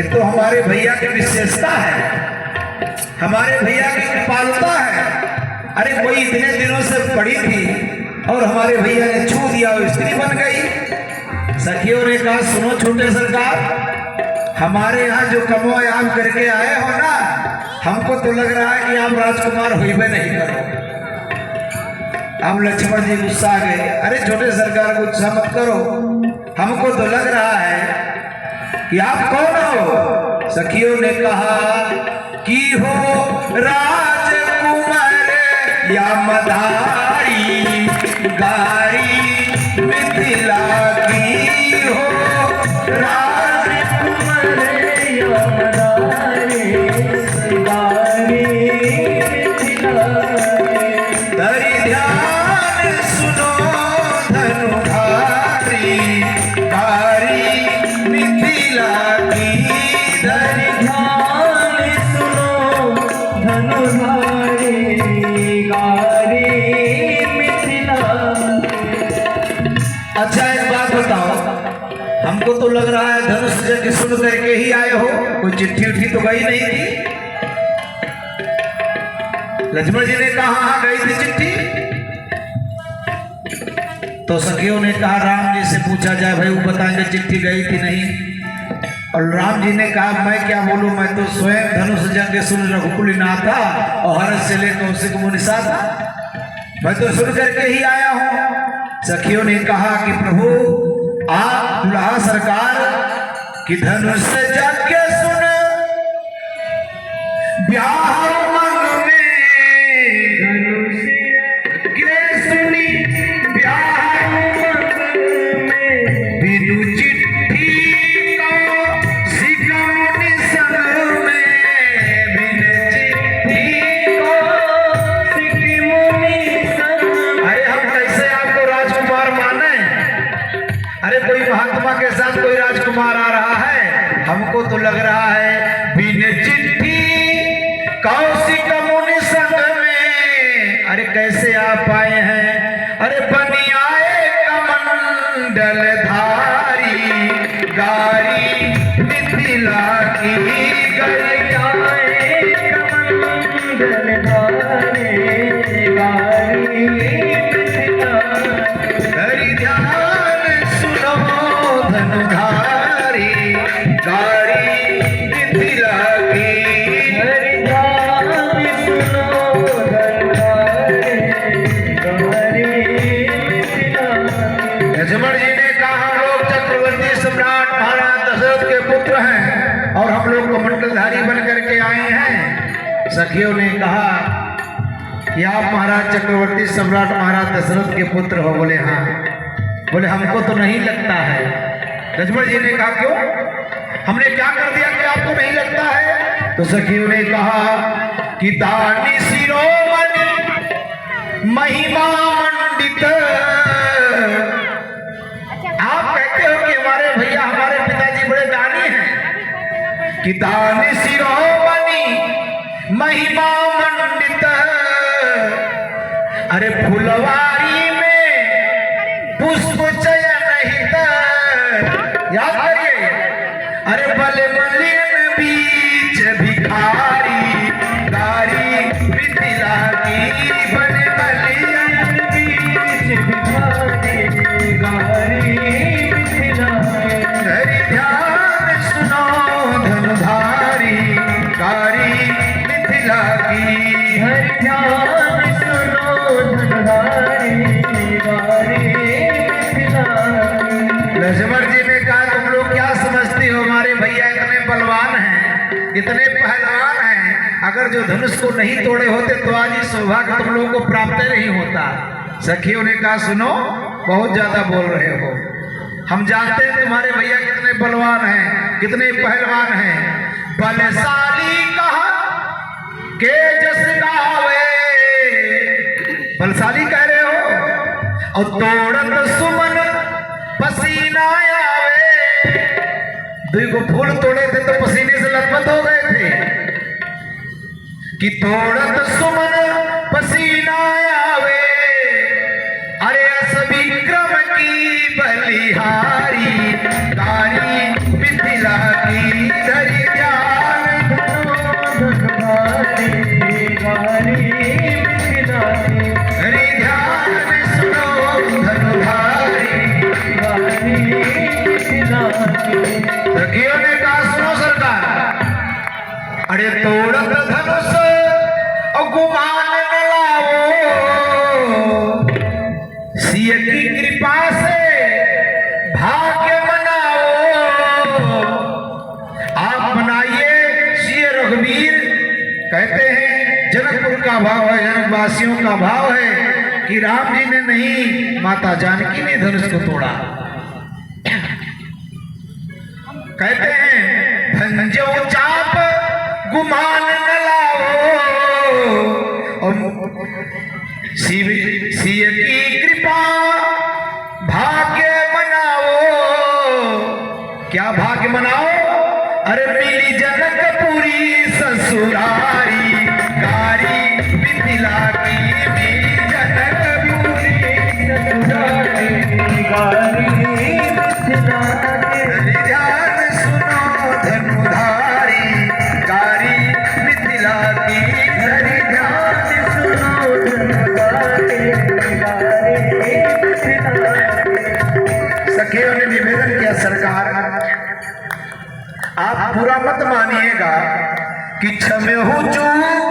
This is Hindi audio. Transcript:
तो हमारे भैया की विशेषता है, हमारे भैया की कृपालुता है। अरे कोई इतने दिनों से पड़ी थी और हमारे भैया ने छू दिया और स्त्री बन गई। सखियों ने कहा सुनो छोटे सरकार, हमारे यहाँ जो कमोयाम करके आए हो ना, हमको तो लग रहा है कि आप राजकुमार हुए नहीं करो। हम लक्ष्मण जी गुस्सा आ गए, अरे छोटे सरकार गुस्सा मत करो, हमको तो लग रहा है कि आप कौन हो। सखियों ने कहा कि हो राजकुमार या मदारी, गारी मिथिला की हो राजकुमार या मदारी, गारी मिथिला धरि ध्यान सुनो धनुधारी, गारी मिथिला की धरि ध्यान सुनो धनुधारी, गारी मिथिला। अच्छा एक बात बताओ, हमको तो लग रहा है धनुष जग सुन करके ही आए हो, कोई चिट्ठी उठी तो गई नहीं थी। लक्ष्मण जी ने कहा हाँ गई थी चिट्ठी। तो सखियों ने कहा राम जी से पूछा जाए, भाई वो बताएंगे चिट्ठी गई थी नहीं। और राम जी ने कहा मैं क्या बोलूं, मैं तो स्वयं धनुष जंग सुन रघुकुल नाथा और हर्ष से लेकर कौशिक मुनिसा था, मैं तो सुन करके ही आया हूं। सखियों ने कहा कि प्रभु आप दुल्हा सरकार कि धनुष जंग सुन ब्याह मन में, धनुष के सुनी ब्याह मन में, बिनु चिट्ठी कौशिक मुनि संग में, बिनु चिट्ठी कौशिक मुनि संग। अरे हम कैसे आपको राजकुमार माने? अरे कोई महात्मा के साथ कोई राजकुमार आ रहा है, हमको तो लग रहा है बिन चिट्ठी कौशिक मुनि संग में। अरे कैसे आप आए हैं? अरे बनी आए कमंडल धारी, गारी मिथिला की, गई आए कमंडल धारी, गारी मिथिला धरि ध्यान सुनो धनुधारी, गारी मिथिला की धरि ध्यान सुनो धनुधारी, गारी मिथिला। लक्ष्मण जी ने कहा हम लोग चक्रवर्ती सम्राट महाराज दशरथ के पुत्र हैं और हम लोग कमंडलधारी बन करके आए हैं। सखियों ने कहा कि आप महाराज चक्रवर्ती सम्राट महाराज दशरथ के पुत्र हो? बोले हाँ। बोले हमको तो नहीं लगता है। लक्ष्मण जी ने कहा क्यों, हमने क्या कर दिया कि आपको नहीं लगता है? तो सखियों ने कहा कि दानी शिरोमणि महिमा मंडित, आप कहते हो कि हमारे भैया हमारे पिताजी बड़े दानी हैं, कि दानी शिरोमणि महिमा मंडित, अरे फुलवारी में पुष्प चयन हित, याद करिए, अरे बले मलिन बीच भिखारी, गारी मिथिला की, बले मलिन बीच भिखारी, गारी मिथिला धरि ध्यान सुनो धनुधारी, गारी मिथिला की धरि ध्यान सुनो धनुधारी, गारी मिथिला। लक्ष्मण जी ने कहा तुम लोग क्या समझते हो, हमारे भैया इतने बलवान हैं, इतने पहलवान हैं, अगर जो धनुष को नहीं तोड़े होते तो आज ही सौभाग्य तुम लोगों को प्राप्त नहीं होता। सखियों ने कहा सुनो बहुत ज्यादा बोल रहे हो, हम जानते हैं तुम्हारे भैया कितने बलवान हैं, कितने पहलवान हैं। बलशाली कहा के जस गावे, बलशाली कह रहे हो, और तोड़त सुमन पसीना आवे। देखो फूल तोड़े थे तो पसीने से लथपथ हो गए थे, कि तोड़त सुमन पसीना आवे, अरे अस विक्रम की बलिहारी, गारी मिथिला की धरी अरे तोड़त धनुष और गुमान न लाओ, सिय की कृपा से भाग्य मनाओ। आप बनाइए सिय रघुवीर। कहते हैं जनकपुर का भाव है, जनकवासियों का भाव है कि राम जी ने नहीं, माता जानकी ने धनुष को तोड़ा। कहते हैं भंजो चाप गुमान न लाओ, और शिव सिय की कृपा भाग्य मनाओ। क्या भाग्य मनाओ? अरे मिली जनकपुरी ससुरारी, कारी मिथिला की मिली जनकपुरी ससुरारी, कारी मिथिला की। ध्यान सुनो धनुधारी, कारी मिथिला की। ध्यान सुनो धनुधारी, कारी मिथिला की। सखियों ने निवेदन किया, सरकार आप बुरा मत मानिएगा कि क्षमे हो चूक